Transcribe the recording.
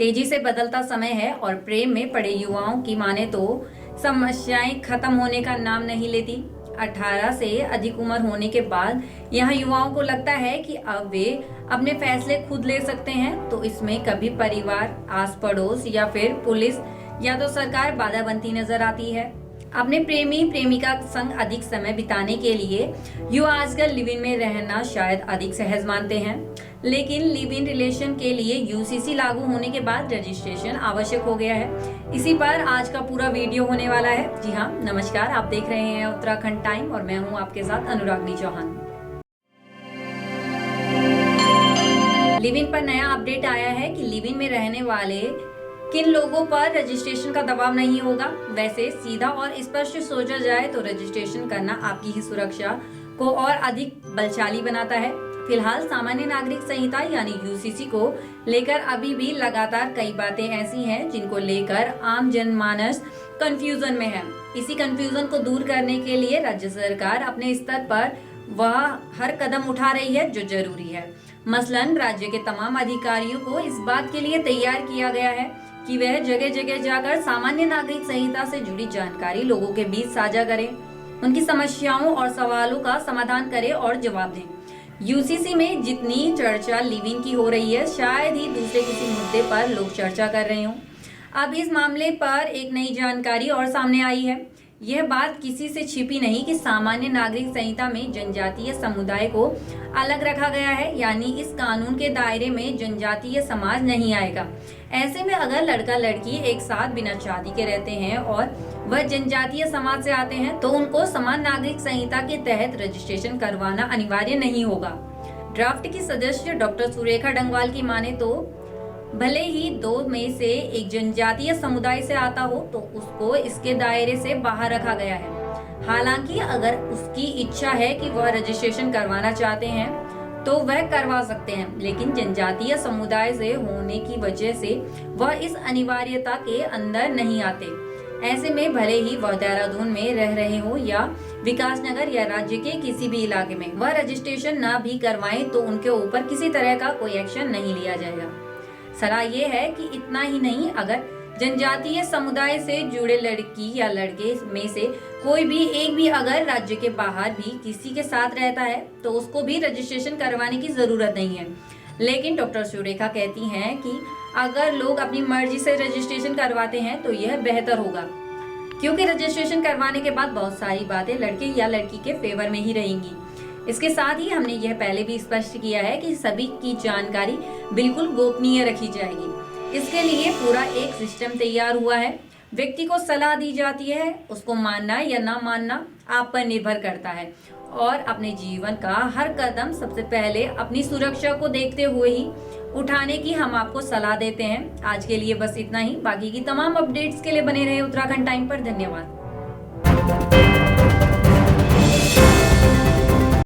तेजी से बदलता समय है और प्रेम में पड़े युवाओं की माने तो समस्याएं खत्म होने का नाम नहीं लेती। 18 से अधिक उम्र होने के बाद यहाँ युवाओं को लगता है कि अब वे अपने फैसले खुद ले सकते हैं, तो इसमें कभी परिवार, आस पड़ोस या फिर पुलिस या तो सरकार बाधा बनती नजर आती है। अपने प्रेमी प्रेमिका संग अधिक समय बिताने के लिए युवा आजकल लिव इन में रहना शायद अधिक सहज मानते हैं, लेकिन लिव इन रिलेशन के लिए यूसीसी लागू होने के बाद रजिस्ट्रेशन आवश्यक हो गया है। इसी पर आज का पूरा वीडियो होने वाला है। जी हाँ, नमस्कार, आप देख रहे हैं उत्तराखंड टाइम और मैं हूँ आपके साथ अनुरागनी चौहान। लिव इन पर नया अपडेट आया है कि लिव इन में रहने वाले किन लोगों पर रजिस्ट्रेशन का दबाव नहीं होगा। वैसे सीधा और स्पष्ट सोचा जाए तो रजिस्ट्रेशन करना आपकी ही सुरक्षा को और अधिक बलशाली बनाता है। फिलहाल सामान्य नागरिक संहिता यानी यूसीसी को लेकर अभी भी लगातार कई बातें ऐसी हैं जिनको लेकर आम जनमानस कंफ्यूजन में है। इसी कंफ्यूजन को दूर करने के लिए राज्य सरकार अपने स्तर पर वह हर कदम उठा रही है जो जरूरी है। मसलन राज्य के तमाम अधिकारियों को इस बात के लिए तैयार किया गया है कि वह जगह जगह जाकर सामान्य नागरिक संहिता से जुड़ी जानकारी लोगों के बीच साझा करें, उनकी समस्याओं और सवालों का समाधान करें और जवाब दें। यूसीसी में जितनी चर्चा लिव इन की हो रही है, शायद ही दूसरे किसी मुद्दे पर लोग चर्चा कर रहे हों। अब इस मामले पर एक नई जानकारी और सामने आई है। यह बात किसी से छिपी नहीं कि सामान्य नागरिक संहिता में जनजातीय समुदाय को अलग रखा गया है, यानी इस कानून के दायरे में जनजातीय समाज नहीं आएगा। ऐसे में अगर लड़का लड़की एक साथ बिना शादी के रहते हैं और वह जनजातीय समाज से आते हैं तो उनको समान नागरिक संहिता के तहत रजिस्ट्रेशन करवाना अनिवार्य नहीं होगा। ड्राफ्ट की सदस्य डॉक्टर सुरेखा डंगवाल की माने तो भले ही दो में से एक जनजातीय समुदाय से आता हो तो उसको इसके दायरे से बाहर रखा गया है। हालांकि अगर उसकी इच्छा है कि वह रजिस्ट्रेशन करवाना चाहते हैं तो वह करवा सकते हैं, लेकिन जनजातीय समुदाय से होने की वजह से वह इस अनिवार्यता के अंदर नहीं आते। ऐसे में भले ही वह देहरादून में रह रहे हो या विकासनगर या राज्य के किसी भी इलाके में, वह रजिस्ट्रेशन न भी करवाएं तो उनके ऊपर किसी तरह का कोई एक्शन नहीं लिया जाएगा। सलाह ये है कि इतना ही नहीं, अगर जनजातीय समुदाय से जुड़े लड़की या लड़के में से कोई भी एक भी अगर राज्य के बाहर भी किसी के साथ रहता है तो उसको भी रजिस्ट्रेशन करवाने की जरूरत नहीं है। लेकिन डॉक्टर सुरेखा कहती हैं कि अगर लोग अपनी मर्जी से रजिस्ट्रेशन करवाते हैं तो यह बेहतर होगा, क्योंकि रजिस्ट्रेशन करवाने के बाद बहुत सारी बातें लड़के या लड़की के फेवर में ही रहेंगी। इसके साथ ही हमने यह पहले भी स्पष्ट किया है कि सभी की जानकारी बिल्कुल गोपनीय रखी जाएगी। इसके लिए पूरा एक सिस्टम तैयार हुआ है। व्यक्ति को सलाह दी जाती है, उसको मानना या ना मानना आप पर निर्भर करता है और अपने जीवन का हर कदम सबसे पहले अपनी सुरक्षा को देखते हुए ही उठाने की हम आपको सलाह देते हैं। आज के लिए बस इतना ही। बाकी की तमाम अपडेट्स के लिए बने रहे उत्तराखंड टाइम पर। धन्यवाद।